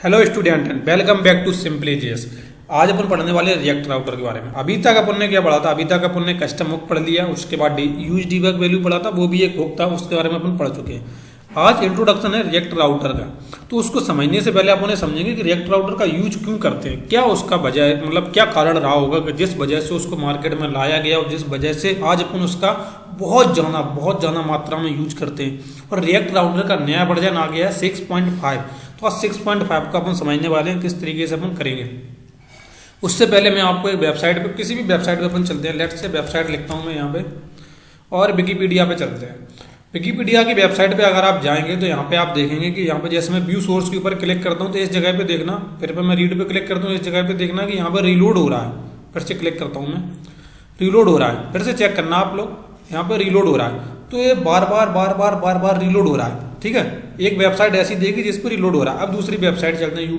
Hello student and welcome back to simply JS. आज अपन पढ़ने वाले रिएक्ट राउटर के बारे में। अभी तक अपन ने क्या पढ़ा था? अभी तक अपन ने कस्टम हुक पढ़ लिया, उसके बाद यूज डीबग वैल्यू पढ़ा था, वो भी एक हुक था, उसके बारे में अपन पढ़ चुके हैं। आज इंट्रोडक्शन है रिएक्ट राउटर का। तो उसको समझने से पहले अपन समझेंगे कि रिएक्ट राउटर का यूज क्यों करते हैं, क्या उसका वजह है, मतलब क्या कारण रहा होगा कि जिस वजह से उसको मार्केट में लाया गया और जिस वजह से आज अपन उसका बहुत ज़्यादा मात्रा में यूज करते हैं। और रिएक्ट राउटर का नया वर्जन आ गया है 6.5। तो आज 6.5 का अपन समझने वाले हैं किस तरीके से अपन करेंगे। उससे पहले मैं आपको एक वेबसाइट पे, किसी भी वेबसाइट पे अपन चलते हैं। लेट्स से वेबसाइट लिखता हूँ मैं यहाँ पे और विकीपीडिया पे चलते हैं। विकीपीडिया की वेबसाइट पे अगर आप जाएंगे तो यहाँ पे आप देखेंगे कि यहाँ पे जैसे मैं व्यू सोर्स के ऊपर क्लिक करता हूँ तो इस जगह पे देखना, फिर पे मैं रीड पे क्लिक करता हूँ, इस जगह पे देखना कि यहाँ पे रिलोड हो रहा है। फिर से क्लिक करता हूँ मैं, रिलोड हो रहा है। फिर से चेक करना आप लोग, यहाँ पे रिलोड हो रहा है। तो ये बार बार रिलोड हो रहा है। ठीक है, एक वेबसाइट ऐसी देगी जिस पर रिलोड हो रहा है। अब दूसरी वेबसाइट चलते हैं,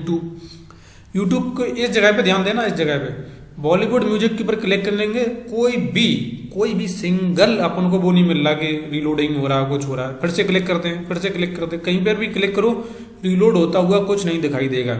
यूट्यूब को इस जगह पे ध्यान देना। इस जगह पे बॉलीवुड म्यूजिक के ऊपर क्लिक कर लेंगे, कोई भी सिंगल अपन को वो नहीं मिल रहा कि रिलोडिंग हो रहा है, कुछ हो रहा है। फिर से क्लिक करते हैं, फिर से क्लिक करते हैं, कहीं पर भी क्लिक करो रिलोड होता हुआ कुछ नहीं दिखाई देगा।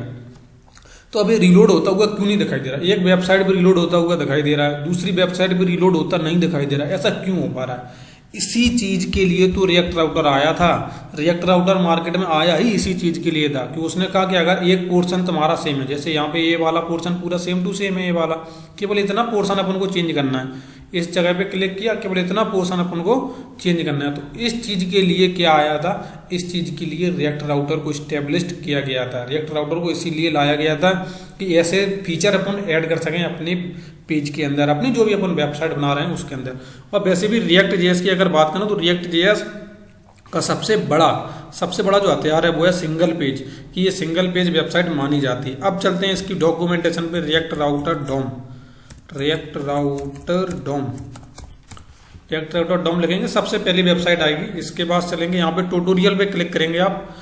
तो अभी रिलोड होता हुआ क्यों नहीं दिखाई दे रहा? एक वेबसाइट पर रिलोड होता हुआ दिखाई दे रहा है, दूसरी वेबसाइट पर रिलोड होता नहीं दिखाई दे रहा है। ऐसा क्यों हो पा रहा है? इसी चीज के लिए तो रिएक्ट राउटर आया था। रिएक्ट राउटर मार्केट में आया ही इसी चीज के लिए था कि उसने कहा कि अगर एक पोर्शन तुम्हारा सेम है, जैसे यहाँ पे ये वाला पोर्शन पूरा सेम टू सेम है, ये वाला केवल इतना पोर्शन अपन को चेंज करना है। इस जगह पे क्लिक किया, केवल इतना पोर्शन अपन को चेंज करना है। तो इस चीज के लिए क्या आया था? इस चीज के लिए रिएक्ट राउटर को स्टेब्लिश किया गया था। रिएक्ट राउटर को इसीलिए लाया गया था कि ऐसे फीचर अपन ऐड कर सकें अपने पेज के अंदर, अपनी जो भी अपन वेबसाइट बना रहे हैं उसके अंदर। और वैसे भी रिएक्ट जेएस की अगर बात करें तो रिएक्ट जेएस का सबसे बड़ा जो हथियार है वो है सिंगल पेज, कि ये सिंगल पेज वेबसाइट मानी जाती है। अब चलते हैं इसकी डॉक्यूमेंटेशन पे। रिएक्ट राउटर डॉम लिखेंगे, सबसे पहली वेबसाइट आएगी। इसके बाद चलेंगे यहाँ पे ट्यूटोरियल पे क्लिक करेंगे आप।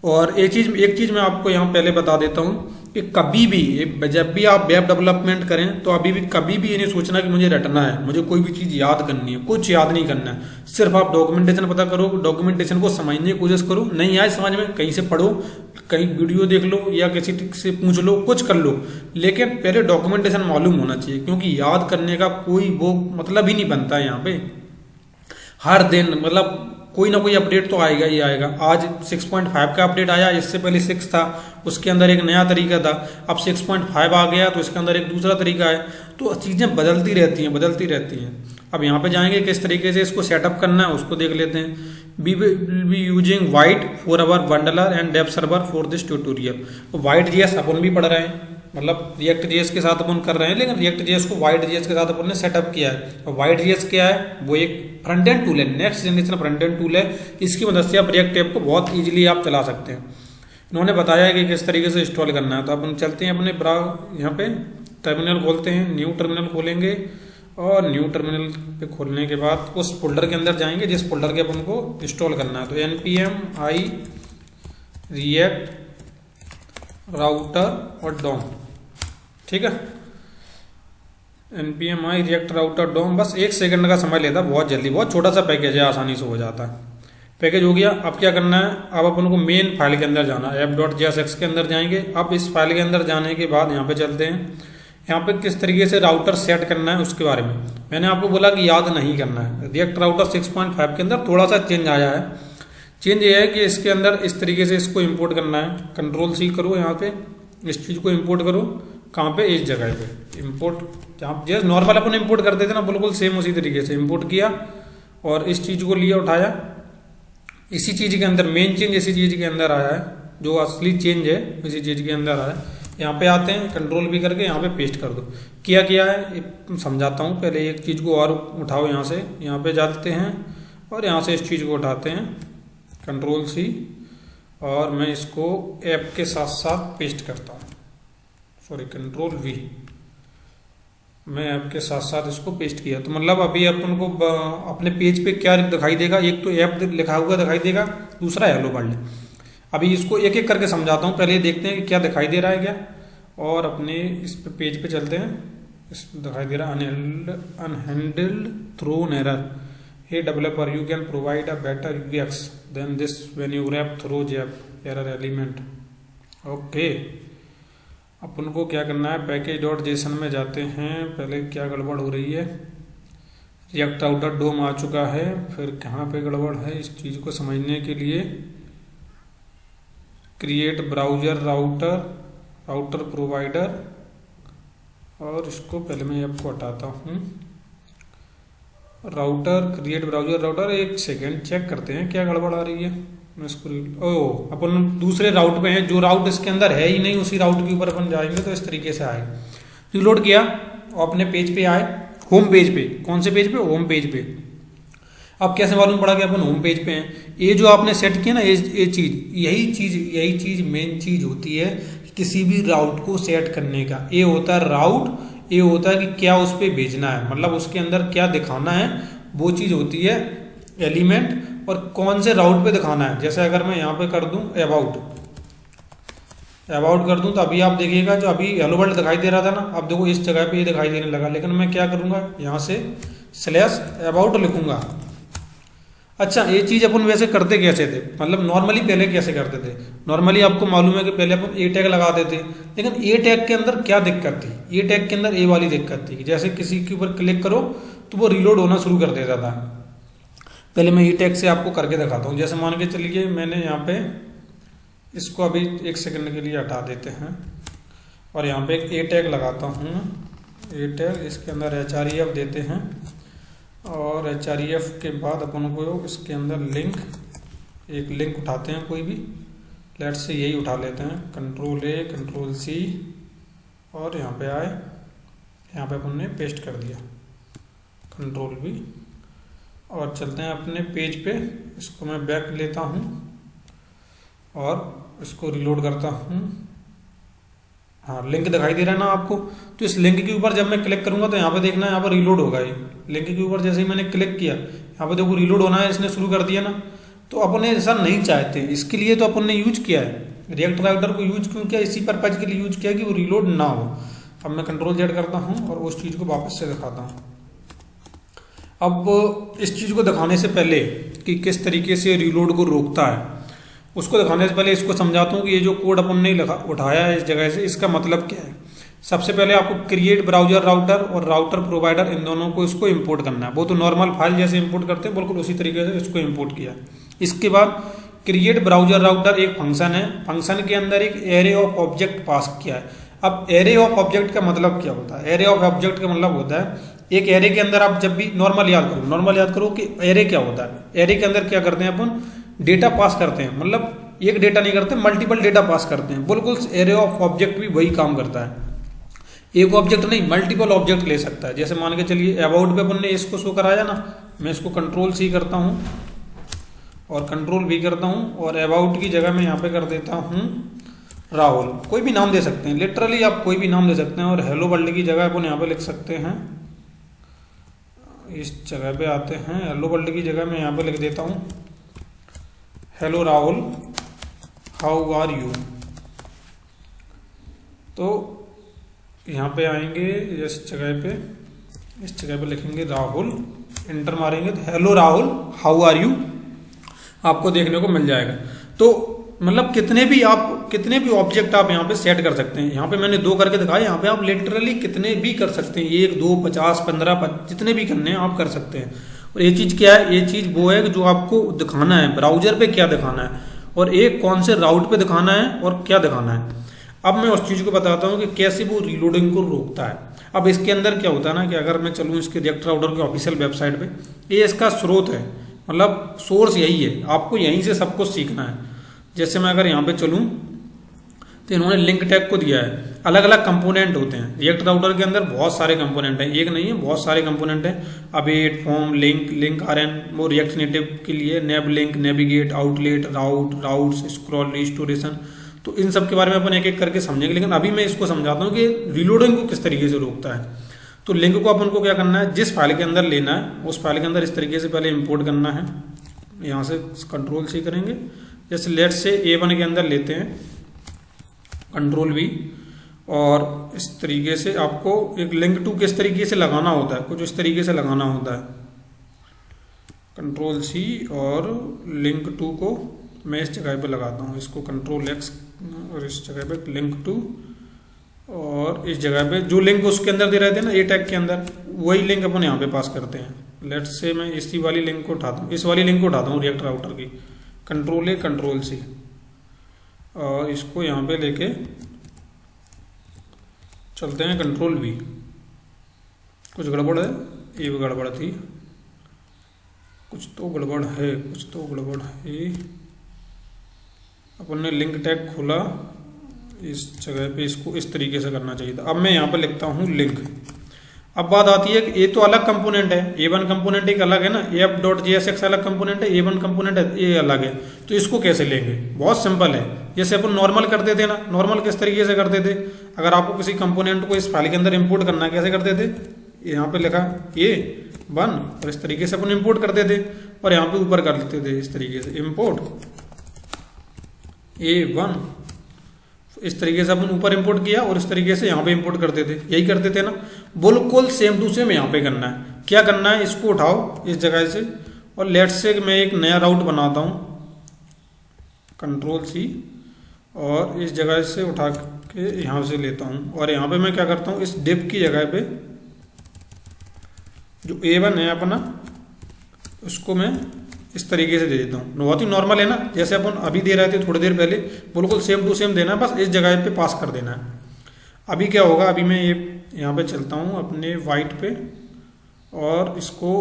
और एक चीज मैं आपको यहाँ पहले बता देता हूँ कि कभी भी जब भी आप वेब डेवलपमेंट करें तो कभी भी ये नहीं सोचना कि मुझे रटना है, मुझे कोई भी चीज़ याद करनी है। कुछ याद नहीं करना है, सिर्फ आप डॉक्यूमेंटेशन पता करो, डॉक्यूमेंटेशन को समझने की कोशिश करो। नहीं आए समझ में, कहीं से पढ़ो, कहीं वीडियो देख लो या किसी से पूछ लो, कुछ कर लो, लेकिन पहले डॉक्यूमेंटेशन मालूम होना चाहिए। क्योंकि याद करने का कोई वो मतलब ही नहीं बनता है। यहाँ पे हर दिन मतलब कोई ना कोई अपडेट तो आएगा ही आएगा। आज 6.5 का अपडेट आया, इससे पहले 6 था, उसके अंदर एक नया तरीका था। अब 6.5 आ गया तो इसके अंदर एक दूसरा तरीका है। तो चीज़ें बदलती रहती हैं। अब यहाँ पे जाएंगे किस तरीके से इसको सेटअप करना है उसको देख लेते हैं। We will be using Vite for our bundler and dev server for this tutorial. तो वाइट जेएस अपन भी पढ़ रहे हैं, मतलब रिएक्ट जेएस के साथ अपन कर रहे हैं, लेकिन रिएक्ट जेएस को वाइट जेएस के साथ अपन ने सेटअप किया है। और वाइट जेएस क्या है? वो एक फ्रंट एंड टूल है, next generation front end tool है। इसकी मदद से आप रिएक्ट ऐप को बहुत ईजिली आप चला सकते हैं। इन्होंने बताया है कि किस तरीके से इंस्टॉल करना है। तो अपन चलते हैं अपने यहाँ पे टर्मिनल खोलते हैं, न्यू टर्मिनल खोलेंगे और न्यू टर्मिनल पे खोलने के बाद उस फोल्डर के अंदर जाएंगे जिस फोल्डर के अपन को इंस्टॉल करना है। तो npm i रिएक्ट राउटर और डॉम, ठीक है, npm i react router DOM. बस 1 सेकंड का समय लेता, बहुत जल्दी, बहुत छोटा सा पैकेज है, आसानी से हो जाता है। पैकेज हो गया। अब क्या करना है? अब अपन को मेन फाइल के अंदर जाना है, app.jsx के अंदर जाएंगे। अब इस फाइल के अंदर जाने के बाद यहाँ पे चलते हैं। यहाँ पे किस तरीके से राउटर सेट करना है उसके बारे में मैंने आपको बोला कि याद नहीं करना है। रिएक्ट राउटर 6.5 के अंदर थोड़ा सा चेंज आया है। चेंज ये है कि इसके अंदर इस तरीके से इसको इंपोर्ट करना है। Ctrl+C करो, यहाँ पे इस चीज़ को इंपोर्ट करो। कहाँ पे? इस जगह पे इंपोर्ट, जहाँ जैसे नॉर्मल अपन इंपोर्ट करते थे ना, बिल्कुल सेम उसी तरीके से इंपोर्ट किया और इस चीज़ को लिया, उठाया। इसी चीज़ के अंदर मेन चेंज इसी चीज़ के अंदर आया है, जो असली चेंज है इसी चीज़ के अंदर आया है। यहाँ पे आते हैं, कंट्रोल भी करके यहाँ पे पेस्ट कर दो। किया है समझाता हूँ। पहले एक चीज़ को और उठाओ, यहाँ से यहाँ पे जाते हैं और यहाँ से इस चीज़ को उठाते हैं, Ctrl+C, और मैं इसको ऐप के साथ साथ पेस्ट करता हूँ। सॉरी, Ctrl+V, मैं ऐप के साथ साथ इसको पेस्ट किया। तो मतलब अभी अपन को अपने पेज पे क्या दिखाई देगा? एक तो ऐप लिखा हुआ दिखाई देगा, दूसरा हेलो वर्ल्ड। अभी इसको एक एक करके समझाता हूँ, पहले देखते हैं कि क्या दिखाई दे रहा है क्या। और अपने इस पेज पे चलते हैं। इस दिखाई दे रहा है unhandled thrown error. Hey developer, you can provide a better UX than this when you wrap throw zap error element. Okay, अपन को क्या करना है, पैकेज डॉट जेसन में जाते हैं। पहले क्या गड़बड़ हो रही है, रिएक्ट राउटर डोम आ चुका है, फिर कहाँ पे गड़बड़ है इस चीज़ को समझने के लिए create browser router, router provider, और इसको पहले मैं आपको हटाता हूँ। राउटर क्रिएट ब्राउजर राउटर, एक सेकेंड चेक करते हैं क्या गड़बड़ आ रही है। मैं इसको अपन दूसरे राउट पे हैं, जो राउट इसके अंदर है ही नहीं उसी राउट के ऊपर अपन जाएंगे तो इस तरीके से आएगा। रिलोड किया, अपने पेज पे आए, होम पेज पे। कौन से पेज पे? होम पेज पे। अब कैसे मालूम पड़ा कि अपन होम पेज पे हैं? ये जो आपने सेट किया ना, ये चीज, यही चीज मेन चीज होती है किसी भी राउट को सेट करने का। ये होता है राउट, ये होता है कि क्या उस पर भेजना है, मतलब उसके अंदर क्या दिखाना है, वो चीज होती है एलिमेंट। और कौन से राउट पे दिखाना है, जैसे अगर मैं यहाँ पे कर दूं अबाउट कर दूं तो अभी आप देखिएगा जो अभी हेलो वर्ल्ड दिखाई दे रहा था ना, अब देखो इस जगह पे ये दिखाई देने लगा। लेकिन मैं क्या करूंगा, यहाँ से स्लैश अबाउट लिखूंगा। अच्छा, ये चीज अपन वैसे करते कैसे थे, मतलब नॉर्मली पहले कैसे करते थे? नॉर्मली आपको मालूम है कि पहले अपन ए टैग लगा देते, लेकिन ए टैग के अंदर क्या दिक्कत थी? ए टैग के अंदर ए वाली दिक्कत थी कि जैसे किसी के ऊपर क्लिक करो तो वो रिलोड होना शुरू कर देता था। पहले मैं ई टैग से आपको करके दिखाता हूँ। जैसे मान के चलिए मैंने यहाँ पे इसको अभी एक सेकंड के लिए हटा देते हैं और यहाँ पे एक ए टैग लगाता हूँ। ए टैग, इसके अंदर href देते हैं और href के बाद अपन को इसके अंदर लिंक, एक लिंक उठाते हैं कोई भी, लेट से यही उठा लेते हैं, Ctrl+A Ctrl+C और यहाँ पे आए, यहाँ पे अपन ने पेस्ट कर दिया, Ctrl+V और चलते हैं अपने पेज पे। इसको मैं बैक लेता हूँ और इसको रिलोड करता हूँ। हाँ, लिंक दिखाई दे रहा है ना आपको, तो इस लिंक के ऊपर जब मैं क्लिक करूंगा तो यहाँ पे देखना, यहाँ पर रिलोड होगा। ये लिंक के ऊपर जैसे ही मैंने क्लिक किया, यहाँ पे देखो रिलोड होना है, इसने शुरू कर दिया ना। तो अपन ऐसा नहीं चाहते, इसके लिए तो अपन ने यूज किया है रिएक्ट राउटर को। यूज क्यों किया? इसी पर्पज के लिए यूज किया कि वो रिलोड ना हो। अब मैं Ctrl+Z करता हूँ और उस चीज़ को वापस से दिखाता हूँ। अब इस चीज़ को दिखाने से पहले कि किस तरीके से रिलोड को रोकता है, उसको दिखाने से पहले इसको समझाता हूँ कि ये जो कोड अपन ने उठाया है इस जगह से, इसका मतलब क्या है। सबसे पहले आपको क्रिएट ब्राउजर राउटर और राउटर प्रोवाइडर, इन दोनों को इसको इंपोर्ट करना है। वो तो नॉर्मल फाइल जैसे इंपोर्ट करते हैं, बिल्कुल उसी तरीके से इसको इंपोर्ट किया। इसके बाद क्रिएट ब्राउजर राउटर एक फंक्शन है, फंक्शन के अंदर एक एरे ऑफ ऑब्जेक्ट पास किया है। अब एरे ऑफ ऑब्जेक्ट का मतलब क्या होता है? एरे ऑफ ऑब्जेक्ट का मतलब होता है एक एरे के अंदर आप जब भी नॉर्मल याद करो कि एरे क्या होता है। एरे के अंदर क्या करते हैं अपन? डेटा पास करते हैं, मतलब एक डेटा नहीं करते, मल्टीपल डेटा पास करते हैं। बिल्कुल एरे ऑफ ऑब्जेक्ट भी वही काम करता है, एक ऑब्जेक्ट नहीं मल्टीपल ऑब्जेक्ट ले सकता है। जैसे मान के चलिए अबाउट पे अपन ने इसको शो कराया ना, मैं इसको Ctrl+C करता हूँ और Ctrl+V करता हूँ और अबाउट की जगह मैं यहाँ पे कर देता हूँ राहुल। कोई भी नाम दे सकते हैं, लिटरली आप कोई भी नाम दे सकते हैं। और हेलो वर्ल्ड की जगह अपन यहाँ पे लिख सकते हैं, इस जगह पे आते हैं, हेलो वर्ल्ड की जगह मैं यहाँ पे लिख देता हूँ hello Rahul how are you. तो यहाँ पे आएंगे इस जगह पे लिखेंगे राहुल, इंटर मारेंगे तो hello Rahul how are you आपको देखने को मिल जाएगा। तो मतलब कितने भी ऑब्जेक्ट आप यहाँ पे सेट कर सकते हैं। यहाँ पे मैंने 2 करके दिखाया, यहाँ पे आप लिटरली कितने भी कर सकते हैं, 1 2 50 15 जितने भी करने हैं आप कर सकते हैं। और ये चीज़ क्या है? ये चीज़ वो है जो आपको दिखाना है ब्राउजर पे क्या दिखाना है और एक कौन से राउट पे दिखाना है और क्या दिखाना है। अब मैं उस चीज़ को बताता हूँ कि कैसे वो रीलोडिंग को रोकता है। अब इसके अंदर क्या होता है ना कि अगर मैं चलूँ इसके रिएक्ट राउटर के ऑफिशियल वेबसाइट पे, ये इसका स्रोत है, मतलब सोर्स यही है, आपको यहीं से सब कुछ सीखना है। जैसे मैं अगर यहाँ पे चलूँ तो इन्होंने लिंक टैग को दिया है, अलग अलग कंपोनेंट होते हैं रिएक्ट राउटर के अंदर, बहुत सारे कंपोनेंट हैं, एक नहीं है बहुत सारे कंपोनेंट हैं। अवेट, फॉर्म, लिंक आरएन वो रिएक्ट नेटिव के लिए, नेब link, navigate, outlet, routes, scroll, restoration. तो इन सब के बारे में अपन एक एक करके समझेंगे, लेकिन अभी मैं इसको समझाता हूँ कि रीलोडिंग को किस तरीके से रोकता है। तो लिंक को अपन को क्या करना है, जिस फाइल के अंदर लेना है उस फाइल के अंदर इस तरीके से पहले इंपोर्ट करना है। यहाँ से Ctrl+C करेंगे, जैसे लेट से A1 के अंदर लेते हैं Ctrl+V, और इस तरीके से आपको एक लिंक टू किस तरीके से लगाना होता है, कुछ इस तरीके से लगाना होता है। Ctrl+C और लिंक टू को मैं इस जगह पे लगाता हूँ, इसको Ctrl+X और इस जगह पे लिंक टू, और इस जगह पे जो लिंक उसके अंदर दे रहे थे ना ए टैग के अंदर, वही लिंक अपन यहाँ पे पास करते हैं। लेट्स से मैं इसी वाली लिंक को उठाता हूँ, इस वाली लिंक को उठाता हूँ रिएक्ट राउटर की, कंट्रोल ए कंट्रोल सी, और इसको यहाँ पे लेके चलते हैं कंट्रोल वी। कुछ गड़बड़ है, ये भी गड़बड़ थी, कुछ तो गड़बड़ है, कुछ तो गड़बड़ है। अपन ने लिंक टैग खोला, इस जगह पे इसको इस तरीके से करना चाहिए था। अब मैं यहाँ पे लिखता हूँ लिंक। अब बात आती है कि ये तो अलग कंपोनेंट है, A1 कंपोनेंट एक अलग है ना, app.jsx अलग कंपोनेंट है, A1 कंपोनेंट है ये अलग है, तो इसको कैसे लेंगे? बहुत सिंपल है, जैसे अपन नॉर्मल करते थे ना, नॉर्मल किस तरीके से करते थे, अगर आपको किसी कंपोनेंट को इस फाइल के अंदर इंपोर्ट करना है कैसे करते थे, यहाँ पे लिखा A1 और इस तरीके से अपन इंपोर्ट करते थे, और यहाँ पे ऊपर कर लेते थे इस तरीके से इंपोर्ट A1, इस तरीके से अपन ऊपर इंपोर्ट किया और इस तरीके से यहाँ पे इंपोर्ट करते थे, यही करते थे ना। बिल्कुल सेम टू सेम यहाँ पे करना है। क्या करना है, इसको उठाओ इस जगह से, और लेट से मैं एक नया राउट बनाता हूँ, कंट्रोल सी, और इस जगह से उठा के यहाँ से लेता हूँ, और यहाँ पे मैं क्या करता हूँ, इस डिप की जगह पे जो A1 है अपना, उसको मैं इस तरीके से दे देता हूँ। बहुत ही नॉर्मल है ना, जैसे अपन अभी दे रहे थे थोड़ी देर पहले, बिल्कुल सेम टू सेम देना है, बस इस जगह पे पास कर देना है। अभी क्या होगा, अभी मैं ये यहाँ पे चलता हूँ अपने वाइट पे, और इसको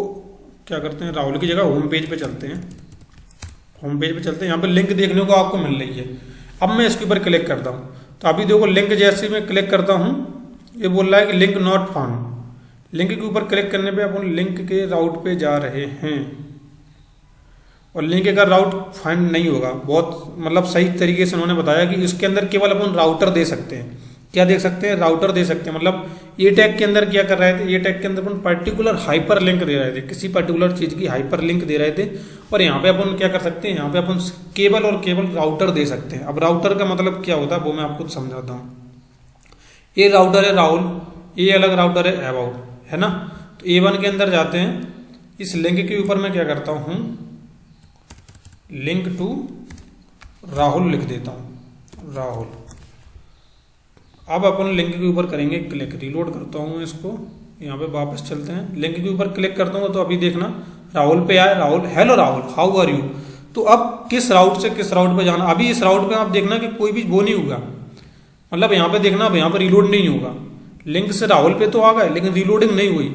क्या करते हैं, राहुल की जगह होम पेज पे चलते हैं, होम पेज पे चलते हैं। यहाँ पे लिंक देखने को आपको मिल रही है। अब मैं इसके ऊपर क्लिक करता हूँ, तो अभी देखो लिंक जैसे मैं क्लिक करता हूँ, ये बोल रहा है कि लिंक नॉट फाउंड। लिंक के ऊपर क्लिक करने पे अपन लिंक के राउट पे जा रहे हैं, और लिंक का राउट फाइंड नहीं होगा। बहुत मतलब सही तरीके से उन्होंने बताया कि इसके अंदर केवल अपन राउटर दे सकते हैं। क्या देख सकते हैं, राउटर दे सकते हैं। मतलब ये टैग के अंदर क्या कर रहे थे, ये टैग के अंदर अपन पर्टिकुलर हाइपर लिंक दे रहे थे, किसी पर्टिकुलर चीज की हाइपर लिंक दे रहे थे, और यहाँ पे अपन क्या कर सकते हैं, यहाँ पे अपन केवल और केवल राउटर दे सकते हैं। अब राउटर का मतलब क्या होता है वो मैं आपको समझाता हूँ। ये राउटर है राहुल, ये अलग राउटर है अबाउट, है ना। तो A1 के अंदर जाते हैं, इस लिंक के ऊपर मैं क्या करता हूँ, लिंक टू राहुल लिख देता हूँ, राहुल। अब अपन लिंक के ऊपर करेंगे क्लिक, रिलोड करता हूँ इसको, यहाँ पे वापस चलते हैं, लिंक के ऊपर क्लिक करता हूँ, तो अभी देखना राहुल पे आया, Rahul hello Rahul how are you. तो अब किस राउट से किस राउट पे जाना, अभी इस राउट पे आप देखना कि कोई भी वो नहीं होगा, मतलब यहाँ पे देखना अब यहाँ पे रिलोड नहीं होगा। लिंक से राहुल पे तो आ गए लेकिन रिलोडिंग नहीं हुई।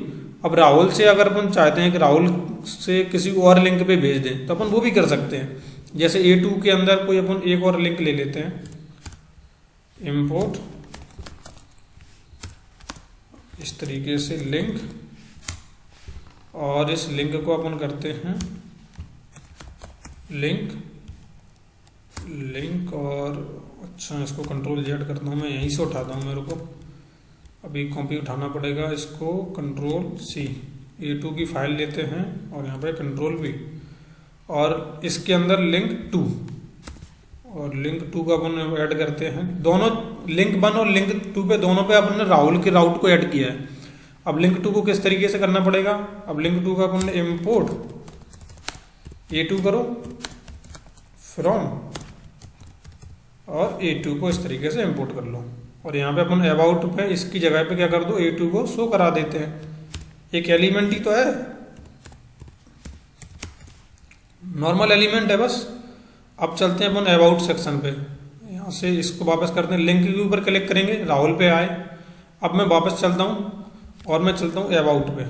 अब राहुल से अगर अपन चाहते हैं कि राहुल से किसी और लिंक पे भेज दें तो अपन वो भी कर सकते हैं। जैसे A2 के अंदर कोई अपन एक और लिंक ले लेते हैं, इंपोर्ट इस तरीके से लिंक, और इस लिंक को अपन करते हैं लिंक लिंक, और अच्छा इसको कंट्रोल Z करता हूँ, मैं यहीं से उठाता हूँ, मेरे को अभी कॉपी उठाना पड़ेगा, इसको कंट्रोल C, A2 की फाइल लेते हैं और यहाँ पे कंट्रोल V, और इसके अंदर लिंक 2, और लिंक 2 का अपन ऐड करते हैं। दोनों लिंक 1 और लिंक 2 पे दोनों पे अपन ने राहुल के राउट को ऐड किया है। अब लिंक 2 को किस तरीके से करना पड़ेगा, अब लिंक 2 का अपन ने इम्पोर्ट A2 करो फ्रॉम, और A2 को इस तरीके से इंपोर्ट कर लो, और यहाँ पे अपन अबाउट पे इसकी जगह पे क्या कर दो, A2 को शो करा देते हैं। एक एलिमेंट ही तो है, नॉर्मल एलिमेंट है बस। अब चलते हैं अपन अबाउट सेक्शन पे, यहाँ से इसको वापस करते हैं, लिंक के ऊपर क्लिक करेंगे, राहुल पे आए। अब मैं वापस चलता हूँ और मैं चलता हूँ अबाउट पे,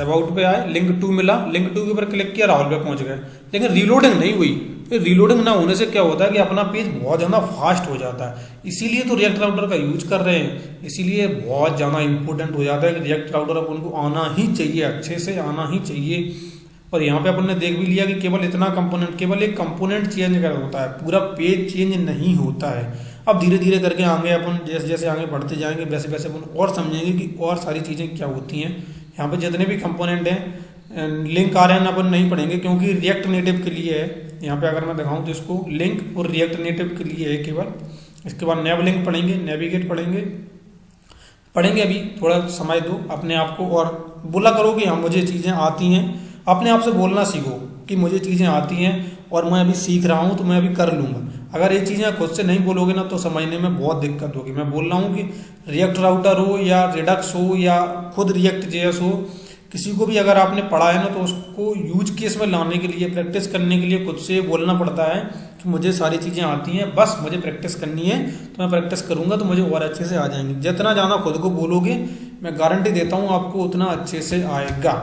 अबाउट पे आए, लिंक 2 मिला, लिंक 2 के ऊपर क्लिक किया, राहुल पे पहुंच गए, लेकिन रीलोडिंग नहीं हुई। रीलोडिंग ना होने से क्या होता है कि अपना पेज बहुत ज़्यादा फास्ट हो जाता है, इसीलिए तो रिएक्ट राउटर का यूज कर रहे हैं। इसीलिए बहुत ज़्यादा इंपॉर्टेंट हो जाता है कि रिएक्ट राउटर अपन को आना ही चाहिए, अच्छे से आना ही चाहिए। और यहाँ पे अपन ने देख भी लिया कि केवल इतना कंपोनेंट, केवल एक कंपोनेंट चेंज कर होता है, पूरा पेज चेंज नहीं होता है। अब धीरे धीरे करके आगे अपन जैसे जैसे आगे बढ़ते जाएंगे वैसे वैसे अपन और समझेंगे कि और सारी चीज़ें क्या होती हैं। यहाँ पे जितने भी कंपोनेंट हैं, लिंक आ रहे हैं अपन नहीं पढ़ेंगे क्योंकि रिएक्ट नेटिव के लिए है। यहाँ पे अगर मैं दिखाऊँ तो इसको लिंक और रिएक्ट नेटिव के लिए है केवल। इसके बाद नेव लिंक पढ़ेंगे, नेविगेट पढ़ेंगे अभी थोड़ा समय दो अपने आप को, और बोला करो कि हाँ मुझे चीज़ें आती हैं। अपने आप से बोलना सीखो कि मुझे चीज़ें आती हैं और मैं अभी सीख रहा हूँ तो मैं अभी कर लूँगा। अगर ये चीज़ें खुद से नहीं बोलोगे ना तो समझने में बहुत दिक्कत होगी। मैं बोल रहा हूँ कि रिएक्ट राउटर हो या रिडक्स हो या खुद रिएक्ट जेएस हो, किसी को भी अगर आपने पढ़ा है ना तो उसको यूज केस में लाने के लिए, प्रैक्टिस करने के लिए खुद से बोलना पड़ता है कि मुझे सारी चीज़ें आती हैं, बस मुझे प्रैक्टिस करनी है, तो मैं प्रैक्टिस करूँगा तो मुझे और अच्छे से आ जाएंगी। जितना ज़्यादा खुद को बोलोगे मैं गारंटी देता हूँ आपको उतना अच्छे से आएगा।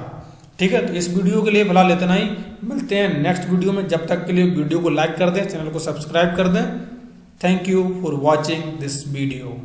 ठीक है, तो इस वीडियो के लिए फिलहाल इतना ही, मिलते हैं नेक्स्ट वीडियो में। जब तक के लिए वीडियो को लाइक कर दें, चैनल को सब्सक्राइब कर दें। Thank you for watching this video.